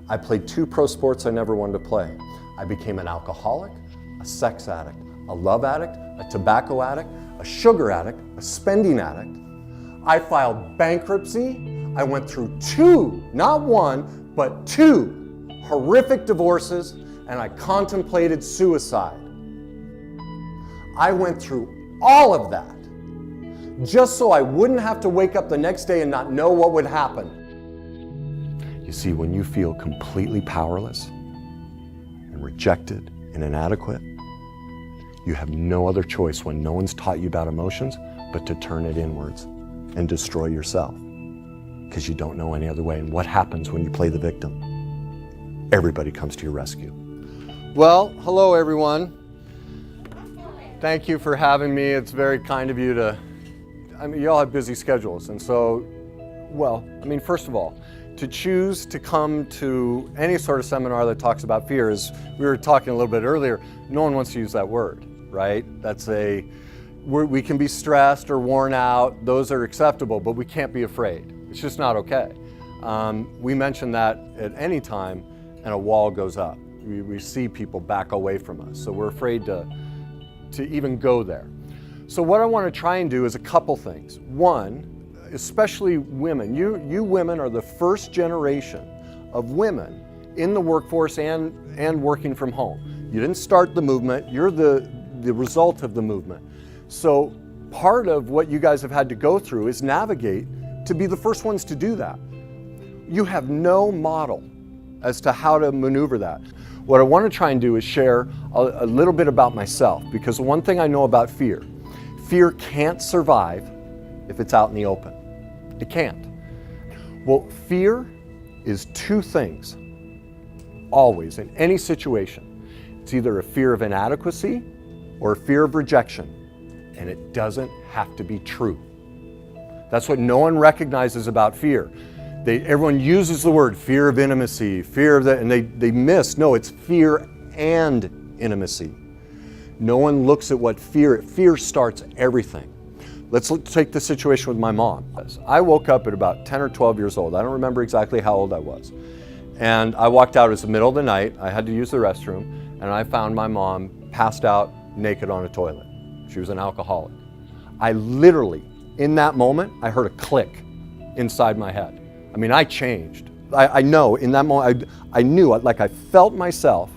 I played 2 pro sports I never wanted to play. I became an alcoholic, a sex addict, a love addict, a tobacco addict, a sugar addict, a spending addict. I filed bankruptcy. I went through 2, not 1, but 2 horrific divorces, and I contemplated suicide. I went through all of that just so I wouldn't have to wake up the next day and not know what would happen. You see, when you feel completely powerless and rejected and inadequate, you have no other choice when no one's taught you about emotions but to turn it inwards and destroy yourself, because you don't know any other way. And what happens when you play the victim? Everybody comes to your rescue. Well, hello everyone. Thank you for having me. It's very kind of you to, you all have busy schedules, and so, first of all, to choose to come to any sort of seminar that talks about fear is, we were talking a little bit earlier, no one wants to use that word, right? We can be stressed or worn out, those are acceptable, but we can't be afraid. It's just not okay. We mention that at any time and a wall goes up. We see people back away from us, so we're afraid to even go there. So what I want to try and do is a couple things. One, especially women, you women are the first generation of women in the workforce and working from home. You didn't start the movement, you're the result of the movement. So part of what you guys have had to go through is navigate to be the first ones to do that. You have no model as to how to maneuver that. What I want to try and do is share a little bit about myself, because one thing I know about fear can't survive if it's out in the open. It can't. Well, fear is 2 things, always, in any situation. It's either a fear of inadequacy or a fear of rejection, and it doesn't have to be true. That's what no one recognizes about fear. Everyone uses the word fear of intimacy, fear of that, and they miss, no, it's fear and intimacy. No one looks at what fear starts everything. Let's take the situation with my mom. I woke up at about 10 or 12 years old. I don't remember exactly how old I was. And I walked out, it was the middle of the night, I had to use the restroom, and I found my mom passed out naked on a toilet. She was an alcoholic. I literally, in that moment, I heard a click inside my head. I mean, I changed. I know in that moment, I knew, like I felt myself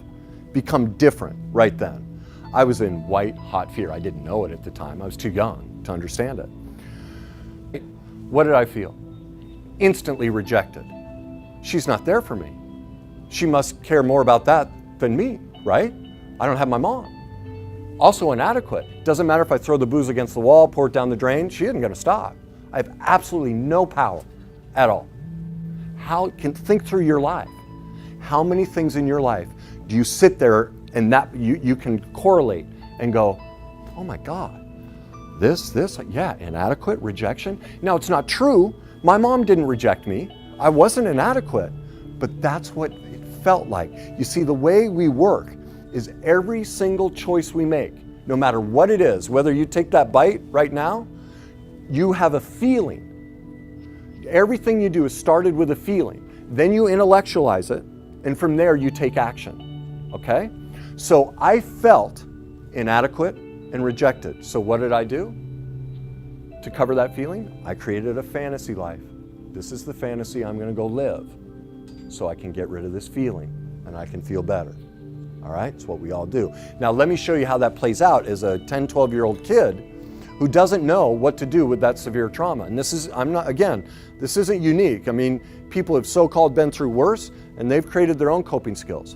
become different right then. I was in white hot fear. I didn't know it at the time. I was too young to understand it. What did I feel? Instantly rejected. She's not there for me. She must care more about that than me, right? I don't have my mom. Also inadequate. Doesn't matter if I throw the booze against the wall, pour it down the drain, she isn't gonna stop. I have absolutely no power at all. Think through your life. How many things in your life do you sit there and that you can correlate and go, oh my God, yeah, inadequate, rejection. Now it's not true. My mom didn't reject me. I wasn't inadequate, but that's what it felt like. You see, the way we work is every single choice we make, no matter what it is, whether you take that bite right now, you have a feeling. Everything you do is started with a feeling. Then you intellectualize it, and from there you take action, okay? So I felt inadequate and rejected. So what did I do to cover that feeling? I created a fantasy life. This is the fantasy I'm gonna go live so I can get rid of this feeling and I can feel better. All right, it's what we all do. Now let me show you how that plays out as a 10, 12-year-old kid who doesn't know what to do with that severe trauma. And this isn't unique. I mean, people have so-called been through worse and they've created their own coping skills.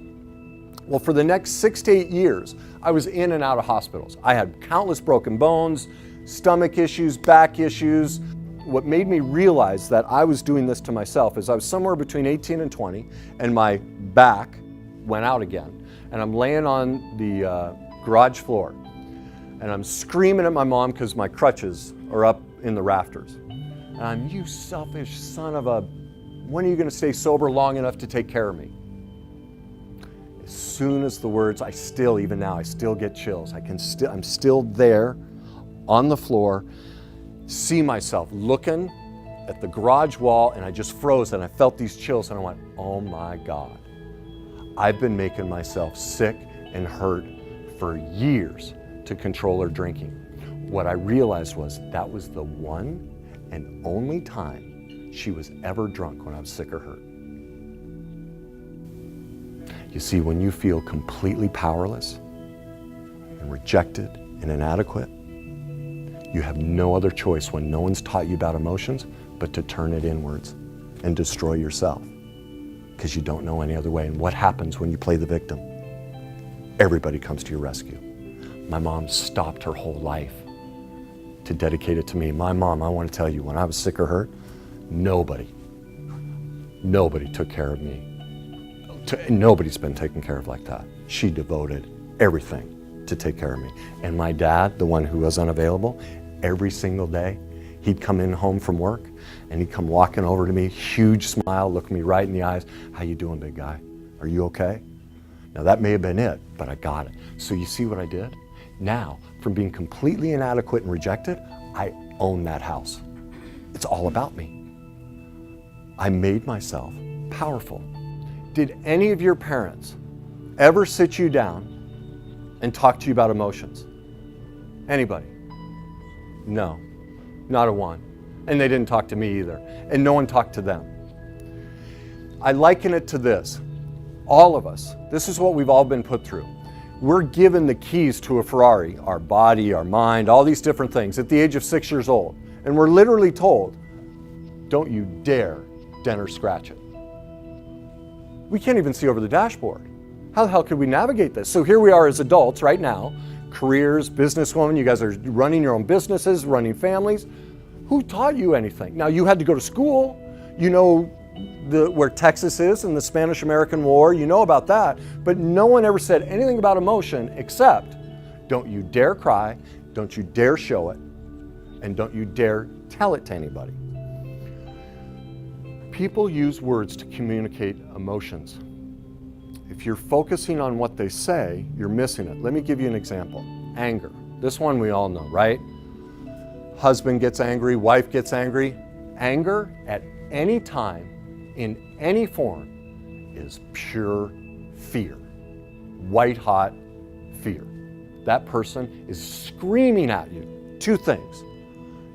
Well, for the next 6 to 8 years, I was in and out of hospitals. I had countless broken bones, stomach issues, back issues. What made me realize that I was doing this to myself is I was somewhere between 18 and 20, and my back went out again. And I'm laying on the garage floor, and I'm screaming at my mom because my crutches are up in the rafters. And I'm, you selfish son of a, when are you gonna stay sober long enough to take care of me? As soon as the words, even now, I still get chills. I'm still there on the floor, see myself looking at the garage wall and I just froze and I felt these chills and I went, oh my God. I've been making myself sick and hurt for years to control her drinking. What I realized was that was the one and only time she was ever drunk when I was sick or hurt. You see, when you feel completely powerless and rejected and inadequate, you have no other choice when no one's taught you about emotions but to turn it inwards and destroy yourself, because you don't know any other way. And what happens when you play the victim? Everybody comes to your rescue. My mom stopped her whole life to dedicate it to me. My mom, I want to tell you, when I was sick or hurt, nobody took care of me. Nobody's been taken care of like that. She devoted everything to take care of me. And my dad, the one who was unavailable, every single day, he'd come in home from work and he'd come walking over to me, huge smile, look me right in the eyes. How you doing, big guy? Are you okay? Now that may have been it, but I got it. So you see what I did? Now, from being completely inadequate and rejected, I own that house. It's all about me. I made myself powerful. Did any of your parents ever sit you down and talk to you about emotions? Anybody? No, not a one. And they didn't talk to me either. And no one talked to them. I liken it to this. All of us, this is what we've all been put through. We're given the keys to a Ferrari, our body, our mind, all these different things at the age of 6 years old. And we're literally told, don't you dare dent or scratch it. We can't even see over the dashboard. How the hell could we navigate this? So here we are as adults right now, careers, businesswomen, you guys are running your own businesses, running families. Who taught you anything? Now you had to go to school, you know where Texas is in the Spanish-American War, you know about that, but no one ever said anything about emotion except, don't you dare cry, don't you dare show it, and don't you dare tell it to anybody. People use words to communicate emotions. If you're focusing on what they say, you're missing it. Let me give you an example. Anger. This one we all know, right? Husband gets angry, wife gets angry. Anger at any time, in any form, is pure fear. White hot fear. That person is screaming at you. Two things.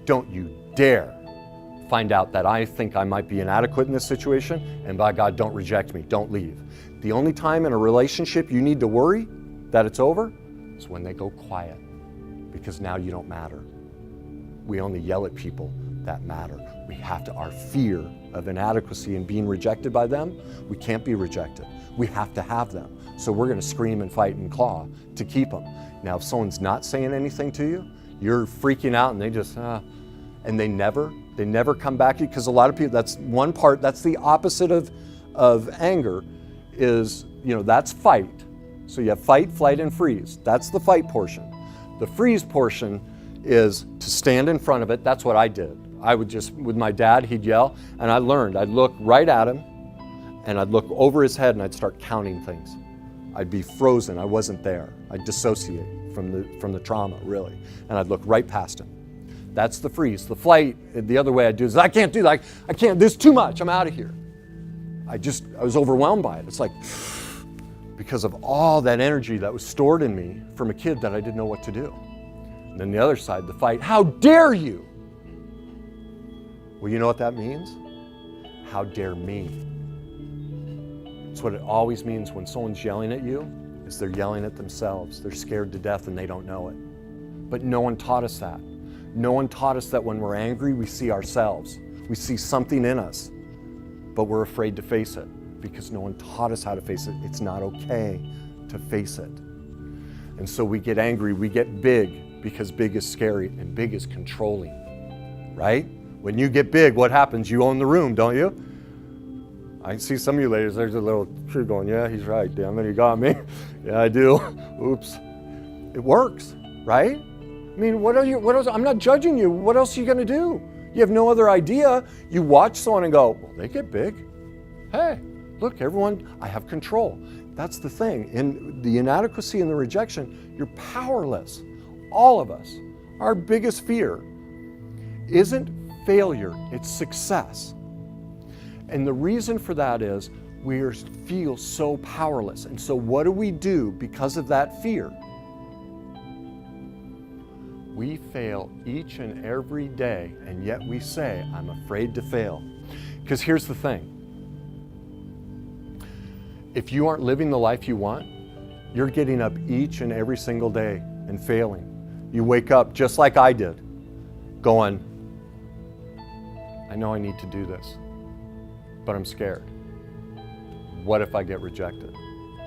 Don't you dare find out that I think I might be inadequate in this situation, and by God, don't reject me, don't leave. The only time in a relationship you need to worry that it's over is when they go quiet, because now you don't matter. We only yell at people that matter. We have to, our fear of inadequacy and being rejected by them, we can't be rejected. We have to have them. So we're gonna scream and fight and claw to keep them. Now, if someone's not saying anything to you, you're freaking out and they just, and they never come back to you, because a lot of people, that's one part, that's the opposite of anger, is, you know, that's fight. So you have fight, flight, and freeze. That's the fight portion. The freeze portion is to stand in front of it. That's what I did. I would just, with my dad, he'd yell, and I learned. I'd look right at him, and I'd look over his head, and I'd start counting things. I'd be frozen. I wasn't there. I'd dissociate from the trauma, really, and I'd look right past him. That's the freeze. The flight, the other way I'd do is, I can't do that. I can't, this is too much. I'm out of here. I was overwhelmed by it. It's like, because of all that energy that was stored in me from a kid that I didn't know what to do. And then the other side, the fight, how dare you? Well, you know what that means? How dare me? It's what it always means when someone's yelling at you, is they're yelling at themselves. They're scared to death and they don't know it. But no one taught us that. No one taught us that when we're angry, we see ourselves. We see something in us, but we're afraid to face it because no one taught us how to face it. It's not okay to face it. And so we get angry, we get big, because big is scary and big is controlling, right? When you get big, what happens? You own the room, don't you? I see some of you ladies, there's a little tree going, yeah, he's right, damn it, he got me. Yeah, I do. Oops. It works, right? I mean, what else? I'm not judging you. What else are you gonna do? You have no other idea. You watch someone and go, well, they get big. Hey, look, everyone, I have control. That's the thing. In the inadequacy and the rejection, you're powerless. All of us. Our biggest fear isn't failure, it's success. And the reason for that is we feel so powerless. And so what do we do because of that fear? We fail each and every day, and yet we say, I'm afraid to fail. Because here's the thing. If you aren't living the life you want, you're getting up each and every single day and failing. You wake up just like I did, going, I know I need to do this, but I'm scared. What if I get rejected?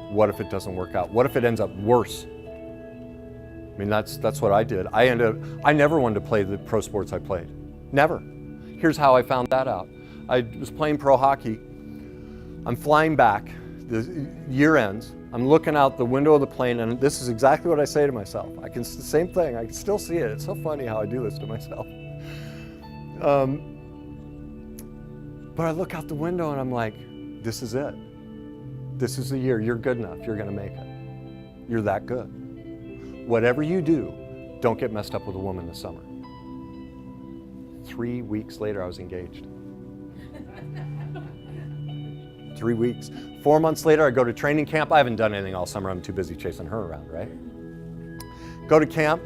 What if it doesn't work out? What if it ends up worse? I mean, that's what I did. I never wanted to play the pro sports I played. Never. Here's how I found that out. I was playing pro hockey. I'm flying back. The year ends. I'm looking out the window of the plane, and this is exactly what I say to myself. The same thing. I can still see it. It's so funny how I do this to myself. But I look out the window and I'm like, this is it. This is the year. You're good enough. You're going to make it. You're that good. Whatever you do, don't get messed up with a woman this summer. 3 weeks later, I was engaged. 3 weeks. 4 months later, I go to training camp. I haven't done anything all summer. I'm too busy chasing her around, right? Go to camp.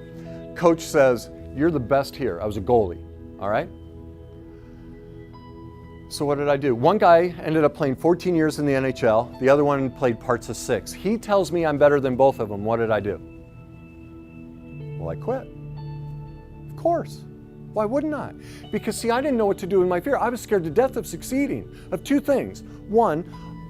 Coach says, you're the best here. I was a goalie, all right? So what did I do? One guy ended up playing 14 years in the NHL. The other one played parts of 6. He tells me I'm better than both of them. What did I do? Well, I quit. Of course. Why wouldn't I? Because see, I didn't know what to do in my fear. I was scared to death of succeeding, of 2 things. One,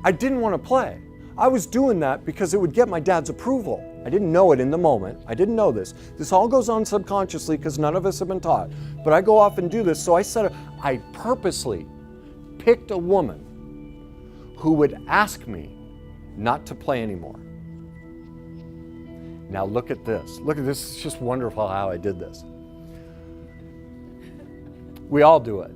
I didn't want to play. I was doing that because it would get my dad's approval. I didn't know it in the moment. I didn't know this. This all goes on subconsciously because none of us have been taught. But I go off and do this. So I purposely picked a woman who would ask me not to play anymore. Now look at this. Look at this. It's just wonderful how I did this. We all do it.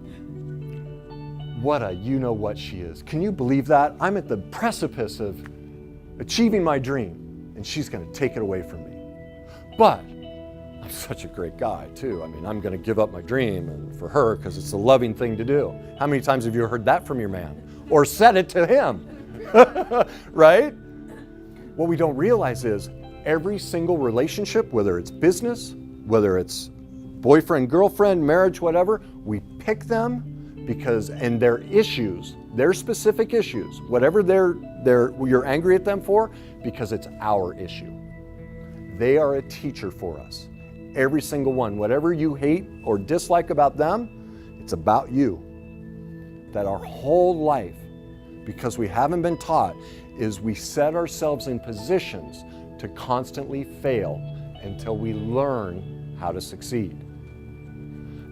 What a you-know-what she is. Can you believe that? I'm at the precipice of achieving my dream, and she's going to take it away from me. But I'm such a great guy, too. I mean, I'm going to give up my dream and for her because it's a loving thing to do. How many times have you heard that from your man? Or said it to him? Right? What we don't realize is every single relationship, whether it's business, whether it's boyfriend, girlfriend, marriage, whatever, we pick them because, and their issues, their specific issues, whatever you're angry at them for, because it's our issue. They are a teacher for us. Every single one, whatever you hate or dislike about them, it's about you. That our whole life, because we haven't been taught, is we set ourselves in positions to constantly fail until we learn how to succeed.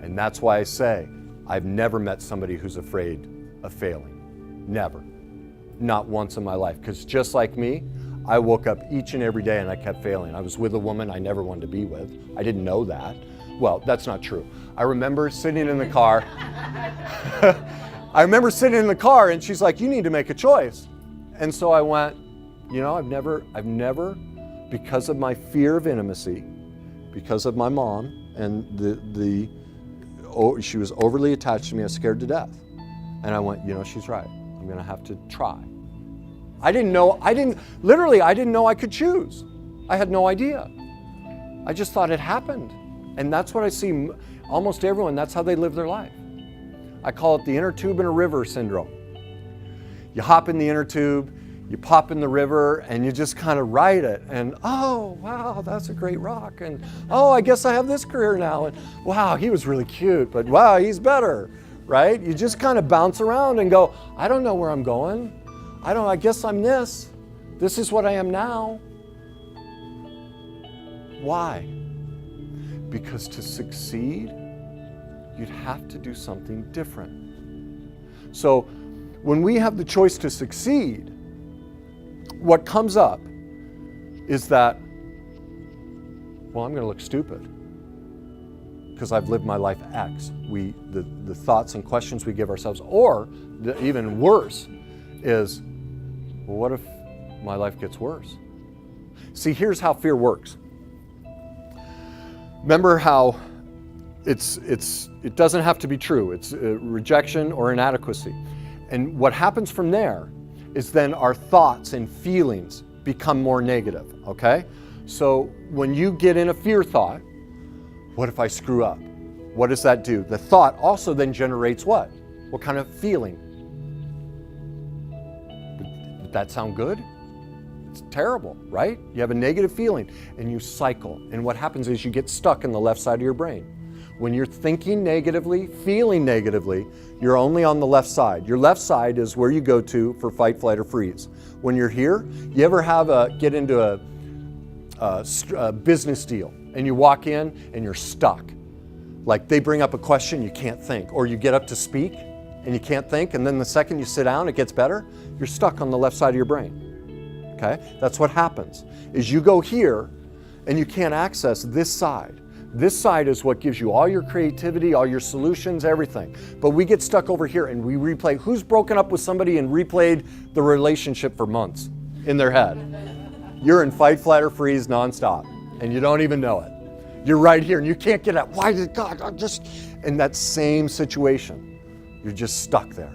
And that's why I say, I've never met somebody who's afraid of failing. Never. Not once in my life. Because just like me, I woke up each and every day and I kept failing. I was with a woman I never wanted to be with. I didn't know that. Well, that's not true. I remember sitting in the car. I remember sitting in the car and she's like, you need to make a choice. And so I went, you know, I've never, because of my fear of intimacy, because of my mom and she was overly attached to me, I was scared to death. And I went, you know, she's right. I'm gonna have to try. I didn't know I could choose. I had no idea. I just thought it happened. And that's what I see almost everyone, that's how they live their life. I call it the inner tube in a river syndrome. You hop in the inner tube, you pop in the river, and you just kind of ride it. And oh, wow, that's a great rock. And oh, I guess I have this career now. And wow, he was really cute, but wow, he's better, right? You just kind of bounce around and go, I don't know where I'm going. I guess I'm this. This is what I am now. Why? Because to succeed, you'd have to do something different. So when we have the choice to succeed, what comes up is that, well, I'm going to look stupid because I've lived my life X. The thoughts and questions we give ourselves, or even worse is, well, what if my life gets worse? See, here's how fear works. Remember how it doesn't have to be true. It's rejection or inadequacy. And what happens from there is then our thoughts and feelings become more negative, okay? So when you get in a fear thought, what if I screw up? What does that do? The thought also then generates what? What kind of feeling? Did that sound good? It's terrible, right? You have a negative feeling and you cycle. And what happens is you get stuck in the left side of your brain. When you're thinking negatively, feeling negatively, you're only on the left side. Your left side is where you go to for fight, flight, or freeze. When you're here, you ever get into a business deal and you walk in and you're stuck? Like they bring up a question, you can't think, or you get up to speak and you can't think, and then the second you sit down, it gets better. You're stuck on the left side of your brain. Okay? That's what happens, is you go here and you can't access this side. This side is what gives you all your creativity, all your solutions, everything. But we get stuck over here and we replay. Who's broken up with somebody and replayed the relationship for months in their head? You're in fight, flight, or freeze nonstop, and you don't even know it. You're right here and you can't get out. Why did God, I'm just in that same situation. You're just stuck there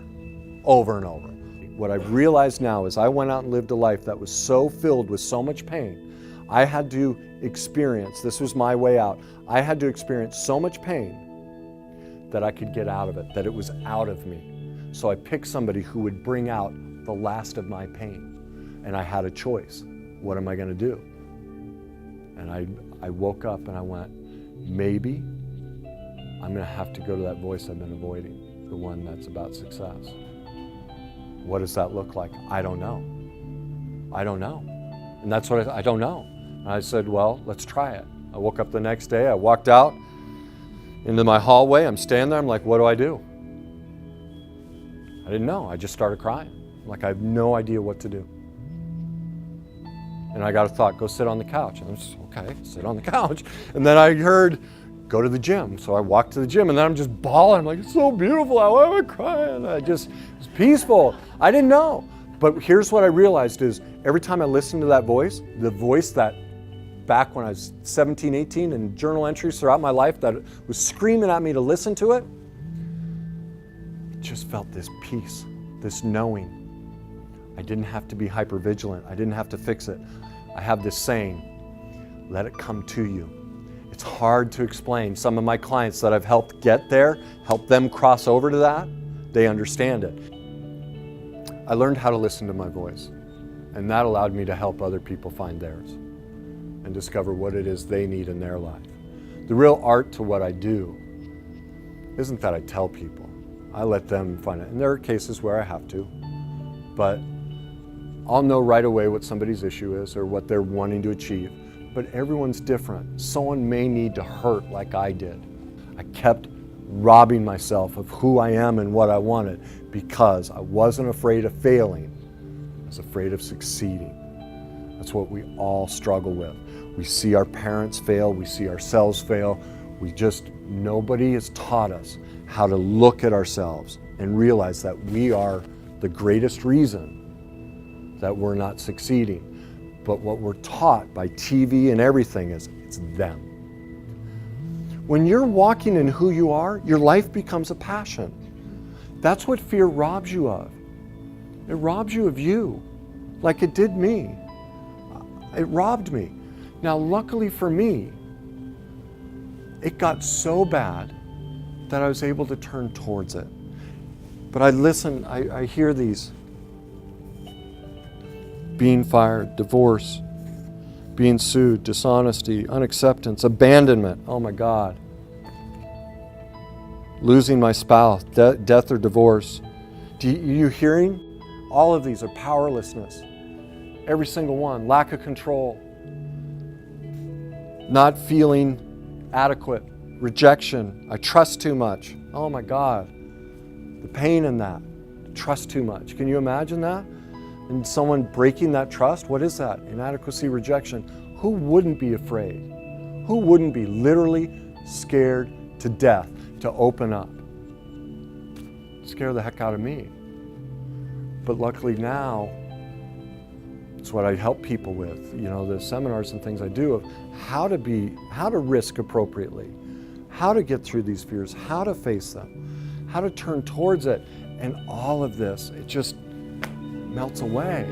over and over. What I've realized now is I went out and lived a life that was so filled with so much pain. I had to experience, this was my way out, I had to experience so much pain that I could get out of it, that it was out of me. So I picked somebody who would bring out the last of my pain. And I had a choice. What am I going to do? And I woke up and I went, maybe I'm going to have to go to that voice I've been avoiding, the one that's about success. What does that look like? I don't know. I don't know. And that's what I don't know. And I said, well, let's try it. I woke up the next day, I walked out into my hallway, I'm standing there, I'm like, what do I do? I didn't know, I just started crying. Like I have no idea what to do. And I got a thought, go sit on the couch. And I was just, okay, sit on the couch. And then I heard, go to the gym. So I walked to the gym and then I'm just bawling. I'm like, it's so beautiful, why am I crying? It was peaceful. I didn't know. But here's what I realized is every time I listened to that voice, the voice that back when I was 17, 18 and journal entries throughout my life that was screaming at me to listen to it, just felt this peace, this knowing. I didn't have to be hypervigilant. I didn't have to fix it. I have this saying, let it come to you. It's hard to explain. Some of my clients that I've helped get there, help them cross over to that, they understand it. I learned how to listen to my voice, and that allowed me to help other people find theirs and discover what it is they need in their life. The real art to what I do isn't that I tell people. I let them find it. And there are cases where I have to, but I'll know right away what somebody's issue is or what they're wanting to achieve, but everyone's different. Someone may need to hurt like I did. I kept robbing myself of who I am and what I wanted because I wasn't afraid of failing. I was afraid of succeeding. That's what we all struggle with. We see our parents fail, we see ourselves fail. Nobody has taught us how to look at ourselves and realize that we are the greatest reason that we're not succeeding. But what we're taught by TV and everything is it's them. When you're walking in who you are, your life becomes a passion. That's what fear robs you of. It robs you of you, like it did me. It robbed me. Now, luckily for me, it got so bad that I was able to turn towards it. But I hear these. Being fired, divorce, being sued, dishonesty, unacceptance, abandonment, oh my God. Losing my spouse, death or divorce. You hearing? All of these are powerlessness. Every single one. Lack of control. Not feeling adequate. Rejection. I trust too much. Oh my God. The pain in that. Trust too much. Can you imagine that? And someone breaking that trust, what is that? Inadequacy, rejection. Who wouldn't be afraid? Who wouldn't be literally scared to death to open up? Scare the heck out of me. But luckily now, it's what I help people with, the seminars and things I do of how to risk appropriately, how to get through these fears, how to face them, how to turn towards it. And all of this, it just melts away.